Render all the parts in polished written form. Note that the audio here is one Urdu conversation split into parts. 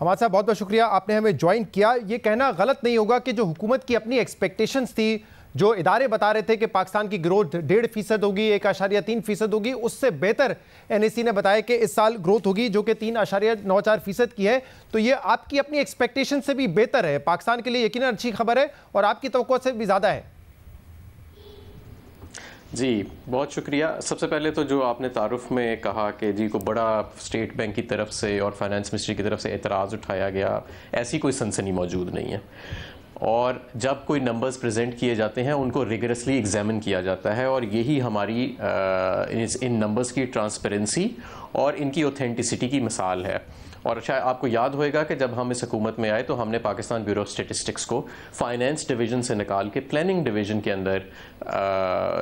حماد صاحب بہت بہت شکریہ آپ نے ہمیں جوائن کیا. یہ کہنا غلط نہیں ہوگا کہ جو حکومت کی اپنی ایکسپیکٹیشنز تھی، جو ادارے بتا رہے تھے کہ پاکستان کی گروتھ 1.5% ہوگی، 1.3% ہوگی، اس سے بہتر این ای سی نے بتایا کہ اس سال گروتھ ہوگی جو کہ 3.94% کی ہے. تو یہ آپ کی اپنی ایکسپیکٹیشن سے بھی بہتر ہے، پاکستان کے لیے یقیناً اچھی خبر ہے اور آپ کی توقع سے بھی زیادہ ہے. جی بہت شکریہ. سب سے پہلے تو جو آپ نے تعارف میں کہا کہ جی کو بڑا اسٹیٹ بینک کی طرف سے اور فائنانس منسٹری کی طرف سے اعتراض اٹھایا گیا، ایسی کوئی سنسنی موجود نہیں ہے. اور جب کوئی نمبرز پریزنٹ کیے جاتے ہیں ان کو ریگرسلی ایگزامن کیا جاتا ہے، اور یہی ہماری ان نمبرز کی ٹرانسپیرنسی اور ان کی اوتھینٹسٹی کی مثال ہے. اور شاید آپ کو یاد ہوئے گا کہ جب ہم اس حکومت میں آئے تو ہم نے پاکستان بیورو آف اسٹیٹسٹکس کو فائنانس ڈویژن سے نکال کے پلاننگ ڈویژن کے اندر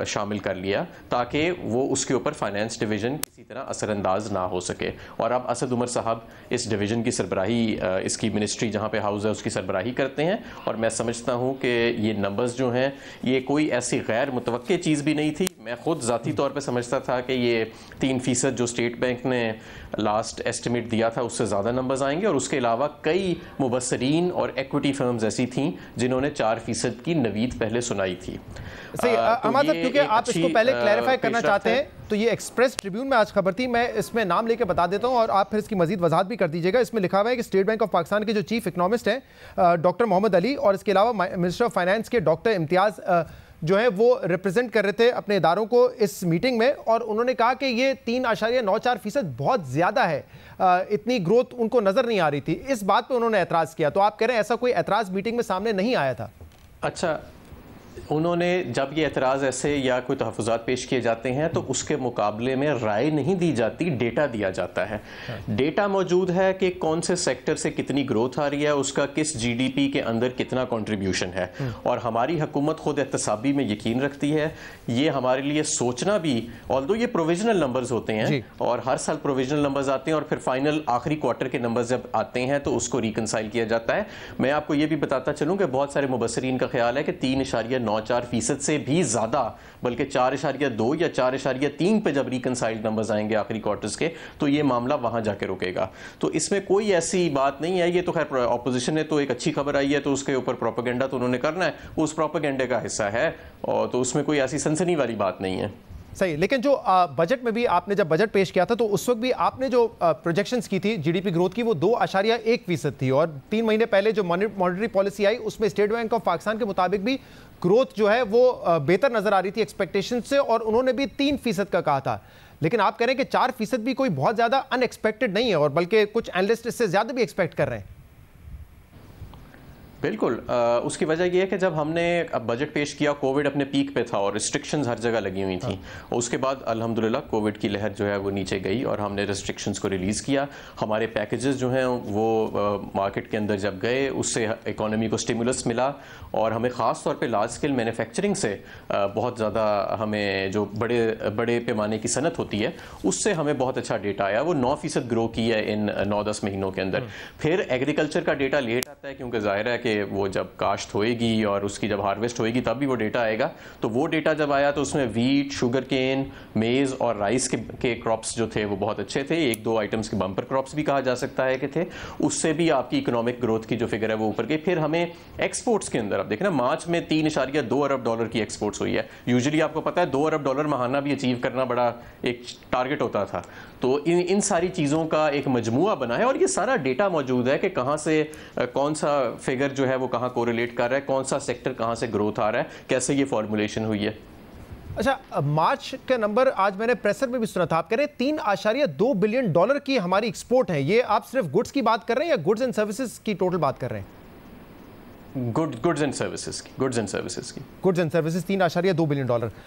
شامل کر لیا تاکہ وہ اس کے اوپر فائنانس ڈویژن کسی طرح اثر انداز نہ ہو سکے. اور اب اسد عمر صاحب اس ڈویژن کی سربراہی، اس کی منسٹری جہاں پہ ہاؤس ہے اس کی سربراہی کرتے ہیں. اور میں سمجھتا ہوں کہ یہ نمبرز جو ہیں یہ کوئی ایسی غیر متوقع چیز بھی نہیں تھی. میں خود ذاتی طور پہ سمجھتا تھا کہ یہ 3% جو اسٹیٹ بینک نے لاسٹ ایسٹیمیٹ دیا تھا اس سے زیادہ نمبرز آئیں گے. اور اس کے علاوہ کئی مبصرین اور ایکوٹی فرمز ایسی تھیں جنہوں نے 4% کی نوید پہلے سنائی تھی. صحیح حماد صاحب، کیونکہ آپ اس کو پہلے کلیریفائی کرنا چاہتے ہیں تو یہ ایکسپریس ٹریبیون میں آج خبر تھی، میں اس میں نام لے کے بتا دیتا ہوں اور آپ پھر اس کی مزید وضاحت بھی کر دیجیے گا. اس میں لکھا ہوا ہے کہ اسٹیٹ بینک آف پاکستان کے جو چیف اکنامسٹ ہیں ڈاکٹر محمد علی، اور اس کے علاوہ منسٹر آف فائنانس کے ڈاکٹر امتیاز جو ہیں وہ ریپرزینٹ کر رہے تھے اپنے اداروں کو اس میٹنگ میں، اور انہوں نے کہا کہ یہ 3.94% بہت زیادہ ہے. اتنی گروتھ ان کو نظر نہیں آ رہی تھی. اس بات پہ انہوں نے اعتراض کیا. تو آپ کہہ رہے ہیں ایسا کوئی اعتراض میٹنگ میں سامنے نہیں آیا تھا؟ اچھا، انہوں نے جب یہ اعتراض ایسے یا کوئی تحفظات پیش کیے جاتے ہیں تو اس کے مقابلے میں رائے نہیں دی جاتی، ڈیٹا دیا جاتا ہے. ڈیٹا موجود ہے کہ کون سے سیکٹر سے کتنی گروتھ آ رہی ہے، اس کا کس جی ڈی پی کے اندر کتنا کنٹریبیوشن ہے. اور ہماری حکومت خود احتسابی میں یقین رکھتی ہے. یہ ہمارے لیے سوچنا بھی، although یہ پروویژنل نمبرز ہوتے ہیں اور ہر سال پروویژنل نمبرز آتے ہیں اور پھر فائنل آخری کوارٹر کے نمبرز جب آتے ہیں تو اس کو ریکنسائل کیا جاتا ہے. میں آپ کو یہ بھی بتاتا چلوں کہ بہت سارے مبصرین کا خیال ہے کہ 3.94% سے بھی زیادہ، بلکہ 4.2 یا 4.3 پہ جب ریکنسائلڈ نمبرز آئیں گے آخری کوارٹرز کے تو یہ معاملہ وہاں جا کے رکے گا. تو اس میں کوئی ایسی بات نہیں ہے. یہ تو خیر اپوزیشن نے تو ایک اچھی خبر آئی ہے تو اس کے اوپر پروپیگنڈا تو انہوں نے کرنا ہے، اس پروپیگنڈے کا حصہ ہے، اور تو اس میں کوئی ایسی سنسنی والی بات نہیں ہے. صحیح. لیکن جو بجٹ میں بھی آپ نے جب بجٹ پیش کیا تھا تو اس وقت بھی آپ نے جو پروجیکشنز کی تھی جی ڈی پی گروتھ کی وہ 2.1% تھی، اور 3 مہینے پہلے جو مانیٹری پالیسی آئی اس میں اسٹیٹ بینک آف پاکستان کے مطابق بھی گروتھ جو ہے وہ بہتر نظر آ رہی تھی ایکسپیکٹیشن سے، اور انہوں نے بھی 3% کا کہا تھا. لیکن آپ کہہ رہے ہیں کہ 4% بھی کوئی بہت زیادہ ان ایکسپیکٹڈ نہیں ہے، اور بلکہ کچھ اینالسٹ اس سے زیادہ بھی ایکسپیکٹ کر رہے ہیں. بالکل. اس کی وجہ یہ ہے کہ جب ہم نے بجٹ پیش کیا کووڈ اپنے پیک پہ تھا اور ریسٹرکشنز ہر جگہ لگی ہوئی تھیں، اور اس کے بعد الحمدللہ کووڈ کی لہر جو ہے وہ نیچے گئی اور ہم نے ریسٹرکشنز کو ریلیز کیا. ہمارے پیکیجز جو ہیں وہ مارکیٹ کے اندر جب گئے اس سے اکانومی کو سٹیمولس ملا، اور ہمیں خاص طور پہ لارج اسکیل مینوفیکچرنگ سے بہت زیادہ ہمیں جو بڑے پیمانے کی صنعت ہوتی ہے اس سے ہمیں بہت اچھا ڈیٹا آیا. وہ 9% گرو کی ہے ان 9-10 مہینوں کے اندر. پھر ایگریکلچر کا ڈیٹا لیٹ آتا ہے کیونکہ ظاہر ہے کہ وہ جب کاشت ہوئے گی اور اس کی جب ہارویسٹ ہوئے گی تب بھی وہ ڈیٹا آئے گا. تو وہ ڈیٹا جب آیا تو اس میں ویٹ، شوگر کین، میز اور رائس کے کراپس جو تھے وہ بہت اچھے تھے. 1-2 آئٹمس کے بمپر کراپس بھی کہا جا سکتا ہے کہ تھے. اس سے بھی آپ کی اکنامک گروتھ کی جو فگر ہے وہ اوپر گئی. پھر ہمیں ایکسپورٹس کے اندر اب دیکھیں نا، مارچ میں 3.2 ارب ڈالر کی ایکسپورٹس ہوئی ہے. یوزلی آپ کو پتا ہے 2 ارب ڈالر ماہانہ بھی اچیو کرنا بڑا ایک ٹارگٹ ہوتا تھا. تو ان ساری چیزوں کا ایک مجموعہ بنا ہے، اور یہ سارا ڈیٹا موجود ہے کہ کہاں سے کون سا فگر جو ہے وہ کہاں کوریلیٹ کر رہا ہے، کون سا سیکٹر کہاں سے گروتھ آ رہا ہے، کیسے یہ فارمولیشن ہوئی ہے. اچھا، مارچ کا نمبر آج میں نے پریسر میں بھی سنا تھا، آپ کہہ رہے ہیں 3.2 بلین ڈالر کی ہماری ایکسپورٹ ہے. یہ آپ صرف گڈز کی بات کر رہے ہیں یا گڈز اینڈ سروسز کی ٹوٹل بات کر رہے ہیں؟ گڈز اینڈ سروسز کی. Goods and services 3.2 billion dollar.